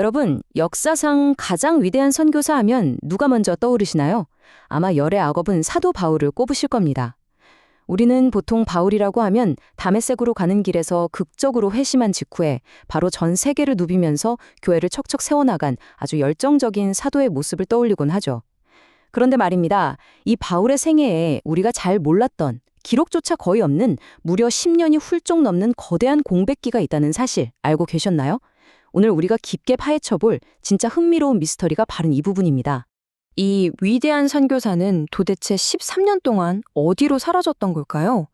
여러분, 역사상 가장 위대한 선교사 하면 누가 먼저 떠오르시나요? 아마 열의 악업은 사도 바울을 꼽으실 겁니다. 우리는 보통 바울이라고 하면 다메섹으로 가는 길에서 극적으로 회심한 직후에 바로 전 세계를 누비면서 교회를 척척 세워나간 아주 열정적인 사도의 모습을 떠올리곤 하죠. 그런데 말입니다. 이 바울의 생애에 우리가 잘 몰랐던, 기록조차 거의 없는 무려 10년이 훌쩍 넘는 거대한 공백기가 있다는 사실 알고 계셨나요? 오늘 우리가 깊게 파헤쳐볼 진짜 흥미로운 미스터리가 바로 이 부분입니다. 이 위대한 선교사는 도대체 13년 동안 어디로 사라졌던 걸까요?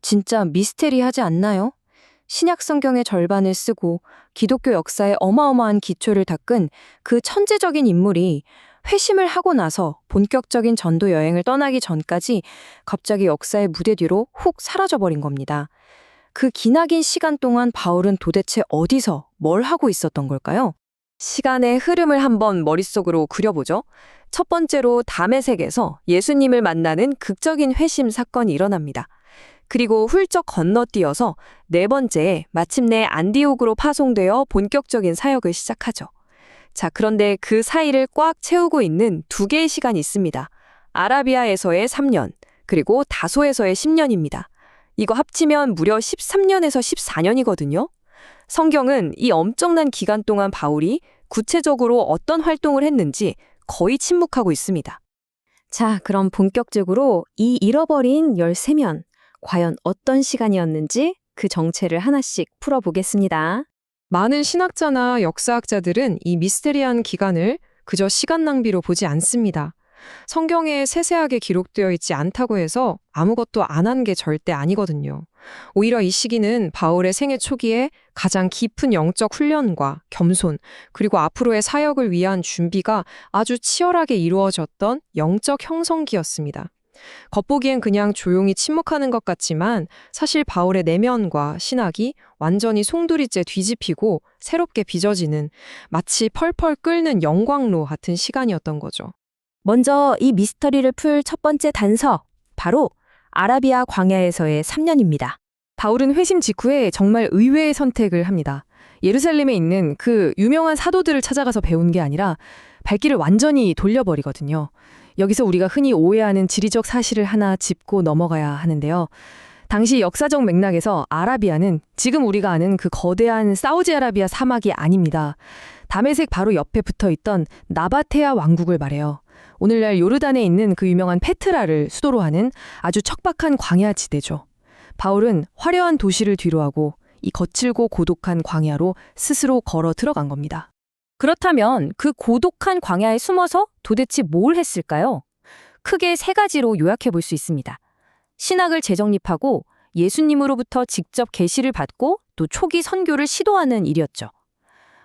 진짜 미스테리하지 않나요? 신약 성경의 절반을 쓰고 기독교 역사의 어마어마한 기초를 닦은 그 천재적인 인물이 회심을 하고 나서 본격적인 전도 여행을 떠나기 전까지 갑자기 역사의 무대 뒤로 훅 사라져버린 겁니다. 그 기나긴 시간 동안 바울은 도대체 어디서 뭘 하고 있었던 걸까요? 시간의 흐름을 한번 머릿속으로 그려보죠. 첫 번째로 다메섹에서 예수님을 만나는 극적인 회심 사건이 일어납니다. 그리고 훌쩍 건너뛰어서 네 번째에 마침내 안디옥으로 파송되어 본격적인 사역을 시작하죠. 자, 그런데 그 사이를 꽉 채우고 있는 두 개의 시간이 있습니다. 아라비아에서의 3년, 그리고 다소에서의 10년입니다. 이거 합치면 무려 13년에서 14년이거든요. 성경은 이 엄청난 기간 동안 바울이 구체적으로 어떤 활동을 했는지 거의 침묵하고 있습니다. 자, 그럼 본격적으로 이 잃어버린 13년, 과연 어떤 시간이었는지 그 정체를 하나씩 풀어보겠습니다. 많은 신학자나 역사학자들은 이 미스테리한 기간을 그저 시간 낭비로 보지 않습니다. 성경에 세세하게 기록되어 있지 않다고 해서 아무것도 안 한 게 절대 아니거든요. 오히려 이 시기는 바울의 생애 초기에 가장 깊은 영적 훈련과 겸손, 그리고 앞으로의 사역을 위한 준비가 아주 치열하게 이루어졌던 영적 형성기였습니다. 겉보기엔 그냥 조용히 침묵하는 것 같지만 사실 바울의 내면과 신학이 완전히 송두리째 뒤집히고 새롭게 빚어지는 마치 펄펄 끓는 영광로 같은 시간이었던 거죠. 먼저 이 미스터리를 풀 첫 번째 단서, 바로 아라비아 광야에서의 3년입니다. 바울은 회심 직후에 정말 의외의 선택을 합니다. 예루살렘에 있는 그 유명한 사도들을 찾아가서 배운 게 아니라 발길을 완전히 돌려버리거든요. 여기서 우리가 흔히 오해하는 지리적 사실을 하나 짚고 넘어가야 하는데요. 당시 역사적 맥락에서 아라비아는 지금 우리가 아는 그 거대한 사우디아라비아 사막이 아닙니다. 다메섹 바로 옆에 붙어있던 나바테아 왕국을 말해요. 오늘날 요르단에 있는 그 유명한 페트라를 수도로 하는 아주 척박한 광야 지대죠. 바울은 화려한 도시를 뒤로하고 이 거칠고 고독한 광야로 스스로 걸어 들어간 겁니다. 그렇다면 그 고독한 광야에 숨어서 도대체 뭘 했을까요? 크게 세 가지로 요약해 볼 수 있습니다. 신학을 재정립하고 예수님으로부터 직접 계시를 받고 또 초기 선교를 시도하는 일이었죠.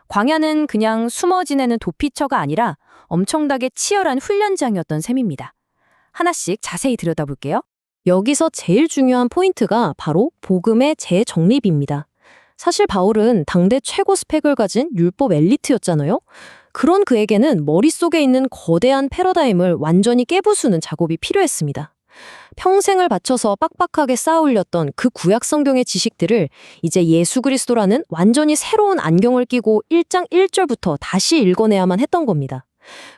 광야는 그냥 숨어 지내는 도피처가 아니라 엄청나게 치열한 훈련장이었던 셈입니다. 하나씩 자세히 들여다볼게요. 여기서 제일 중요한 포인트가 바로 복음의 재정립입니다. 사실 바울은 당대 최고 스펙을 가진 율법 엘리트였잖아요. 그런 그에게는 머릿속에 있는 거대한 패러다임을 완전히 깨부수는 작업이 필요했습니다. 평생을 바쳐서 빡빡하게 쌓아올렸던 그 구약 성경의 지식들을 이제 예수 그리스도라는 완전히 새로운 안경을 끼고 1장 1절부터 다시 읽어내야만 했던 겁니다.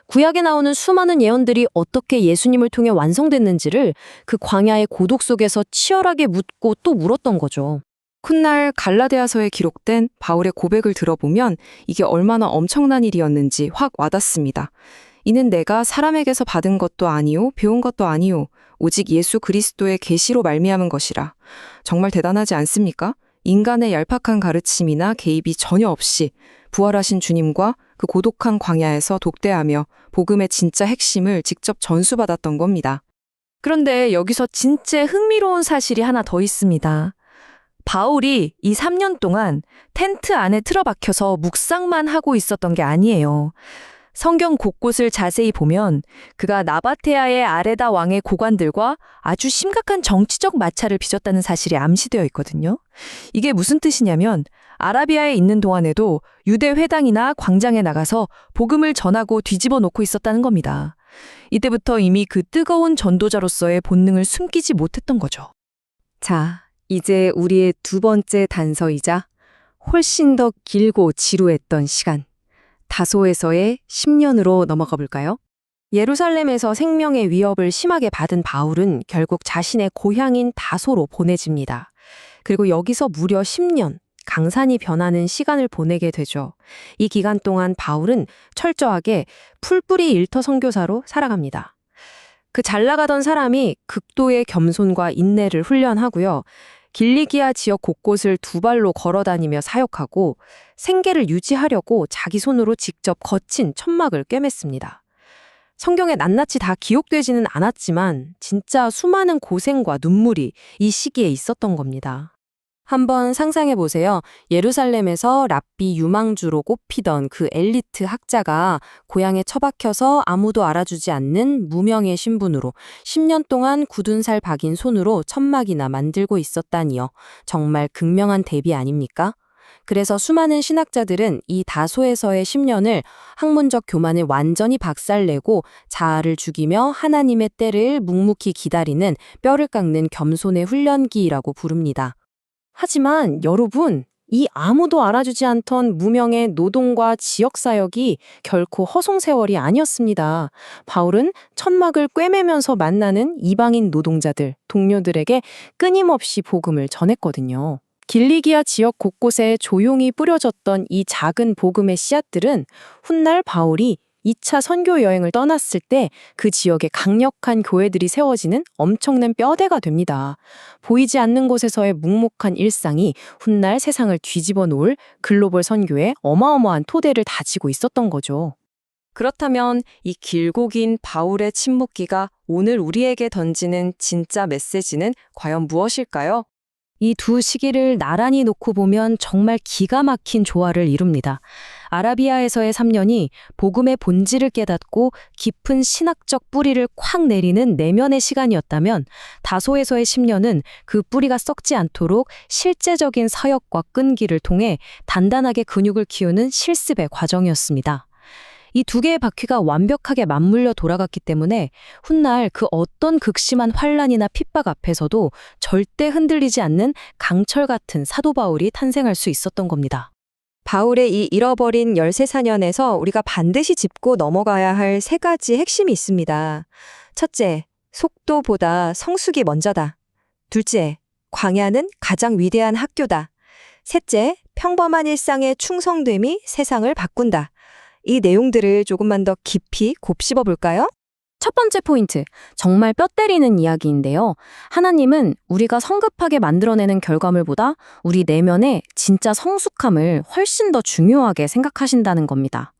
구약에 나오는 수많은 예언들이 어떻게 예수님을 통해 완성됐는지를 그 광야의 고독 속에서 치열하게 묻고 또 물었던 거죠. 훗날 갈라디아서에 기록된 바울의 고백을 들어보면 이게 얼마나 엄청난 일이었는지 확 와닿습니다. 이는 내가 사람에게서 받은 것도 아니요 배운 것도 아니요 오직 예수 그리스도의 계시로 말미암은 것이라. 정말 대단하지 않습니까? 인간의 얄팍한 가르침이나 개입이 전혀 없이 부활하신 주님과 그 고독한 광야에서 독대하며 복음의 진짜 핵심을 직접 전수받았던 겁니다. 그런데 여기서 진짜 흥미로운 사실이 하나 더 있습니다. 바울이 이 3년 동안 텐트 안에 틀어박혀서 묵상만 하고 있었던 게 아니에요. 성경 곳곳을 자세히 보면 그가 나바테아의 아레다 왕의 고관들과 아주 심각한 정치적 마찰을 빚었다는 사실이 암시되어 있거든요. 이게 무슨 뜻이냐면 아라비아에 있는 동안에도 유대 회당이나 광장에 나가서 복음을 전하고 뒤집어 놓고 있었다는 겁니다. 이때부터 이미 그 뜨거운 전도자로서의 본능을 숨기지 못했던 거죠. 자, 이제 우리의 두 번째 단서이자 훨씬 더 길고 지루했던 시간. 다소에서의 10년으로 넘어가 볼까요? 예루살렘에서 생명의 위협을 심하게 받은 바울은 결국 자신의 고향인 다소로 보내집니다. 그리고 여기서 무려 10년, 강산이 변하는 시간을 보내게 되죠. 이 기간 동안 바울은 철저하게 풀뿌리 일터 선교사로 살아갑니다. 그 잘 나가던 사람이 극도의 겸손과 인내를 훈련하고요. 길리기아 지역 곳곳을 두 발로 걸어다니며 사역하고 생계를 유지하려고 자기 손으로 직접 거친 천막을 꿰맸습니다. 성경에 낱낱이 다 기록되지는 않았지만 진짜 수많은 고생과 눈물이 이 시기에 있었던 겁니다. 한번 상상해 보세요. 예루살렘에서 랍비 유망주로 꼽히던 그 엘리트 학자가 고향에 처박혀서 아무도 알아주지 않는 무명의 신분으로 10년 동안 굳은 살 박인 손으로 천막이나 만들고 있었다니요. 정말 극명한 대비 아닙니까? 그래서 수많은 신학자들은 이 다소에서의 10년을 학문적 교만을 완전히 박살내고 자아를 죽이며 하나님의 때를 묵묵히 기다리는 뼈를 깎는 겸손의 훈련기라고 부릅니다. 하지만 여러분, 이 아무도 알아주지 않던 무명의 노동과 지역사역이 결코 허송세월이 아니었습니다. 바울은 천막을 꿰매면서 만나는 이방인 노동자들, 동료들에게 끊임없이 복음을 전했거든요. 길리기아 지역 곳곳에 조용히 뿌려졌던 이 작은 복음의 씨앗들은 훗날 바울이 2차 선교 여행을 떠났을 때 그 지역에 강력한 교회들이 세워지는 엄청난 뼈대가 됩니다. 보이지 않는 곳에서의 묵묵한 일상이 훗날 세상을 뒤집어 놓을 글로벌 선교에 어마어마한 토대를 다지고 있었던 거죠. 그렇다면 이 길고 긴 바울의 침묵기가 오늘 우리에게 던지는 진짜 메시지는 과연 무엇일까요? 이 두 시기를 나란히 놓고 보면 정말 기가 막힌 조화를 이룹니다. 아라비아에서의 3년이 복음의 본질을 깨닫고 깊은 신학적 뿌리를 콱 내리는 내면의 시간이었다면 다소에서의 10년은 그 뿌리가 썩지 않도록 실제적인 사역과 끈기를 통해 단단하게 근육을 키우는 실습의 과정이었습니다. 이 두 개의 바퀴가 완벽하게 맞물려 돌아갔기 때문에 훗날 그 어떤 극심한 환란이나 핍박 앞에서도 절대 흔들리지 않는 강철 같은 사도 바울이 탄생할 수 있었던 겁니다. 바울의 이 잃어버린 13사년에서 우리가 반드시 짚고 넘어가야 할 3가지 핵심이 있습니다. 첫째, 속도보다 성숙이 먼저다. 둘째, 광야는 가장 위대한 학교다. 셋째, 평범한 일상의 충성됨이 세상을 바꾼다. 이 내용들을 조금만 더 깊이 곱씹어 볼까요? 첫 번째 포인트, 정말 뼈 때리는 이야기인데요. 하나님은 우리가 성급하게 만들어내는 결과물보다 우리 내면의 진짜 성숙함을 훨씬 더 중요하게 생각하신다는 겁니다.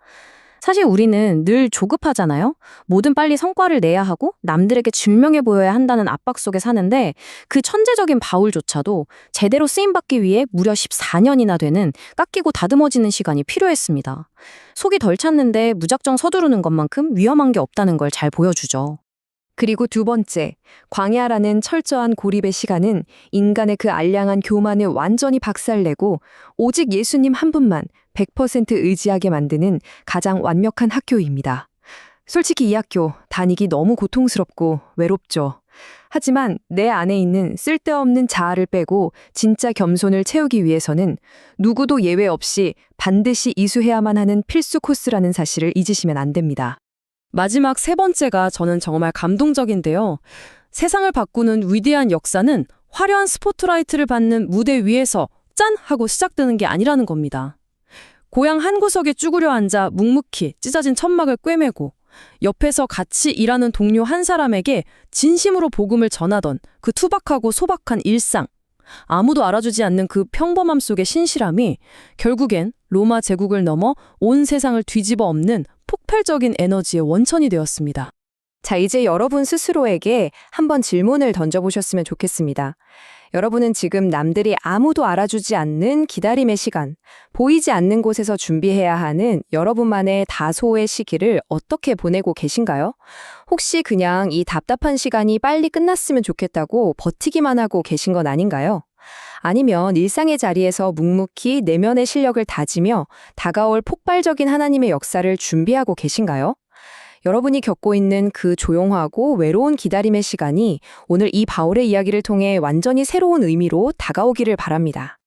사실 우리는 늘 조급하잖아요. 뭐든 빨리 성과를 내야 하고 남들에게 증명해 보여야 한다는 압박 속에 사는데 그 천재적인 바울조차도 제대로 쓰임받기 위해 무려 14년이나 되는 깎이고 다듬어지는 시간이 필요했습니다. 속이 덜 찼는데 무작정 서두르는 것만큼 위험한 게 없다는 걸 잘 보여주죠. 그리고 두 번째, 광야라는 철저한 고립의 시간은 인간의 그 알량한 교만을 완전히 박살내고 오직 예수님 한 분만 100% 의지하게 만드는 가장 완벽한 학교입니다. 솔직히 이 학교 다니기 너무 고통스럽고 외롭죠. 하지만 내 안에 있는 쓸데없는 자아를 빼고 진짜 겸손을 채우기 위해서는 누구도 예외 없이 반드시 이수해야만 하는 필수 코스라는 사실을 잊으시면 안 됩니다. 마지막 세 번째가 저는 정말 감동적인데요. 세상을 바꾸는 위대한 역사는 화려한 스포트라이트를 받는 무대 위에서 짠! 하고 시작되는 게 아니라는 겁니다. 고향 한 구석에 쭈그려 앉아 묵묵히 찢어진 천막을 꿰매고 옆에서 같이 일하는 동료 한 사람에게 진심으로 복음을 전하던 그 투박하고 소박한 일상, 아무도 알아주지 않는 그 평범함 속의 신실함이 결국엔 로마 제국을 넘어 온 세상을 뒤집어 엎는 폭발적인 에너지의 원천이 되었습니다. 자, 이제 여러분 스스로에게 한번 질문을 던져보셨으면 좋겠습니다. 여러분은 지금 남들이 아무도 알아주지 않는 기다림의 시간, 보이지 않는 곳에서 준비해야 하는 여러분만의 다소의 시기를 어떻게 보내고 계신가요? 혹시 그냥 이 답답한 시간이 빨리 끝났으면 좋겠다고 버티기만 하고 계신 건 아닌가요? 아니면 일상의 자리에서 묵묵히 내면의 실력을 다지며 다가올 폭발적인 하나님의 역사를 준비하고 계신가요? 여러분이 겪고 있는 그 조용하고 외로운 기다림의 시간이 오늘 이 바울의 이야기를 통해 완전히 새로운 의미로 다가오기를 바랍니다.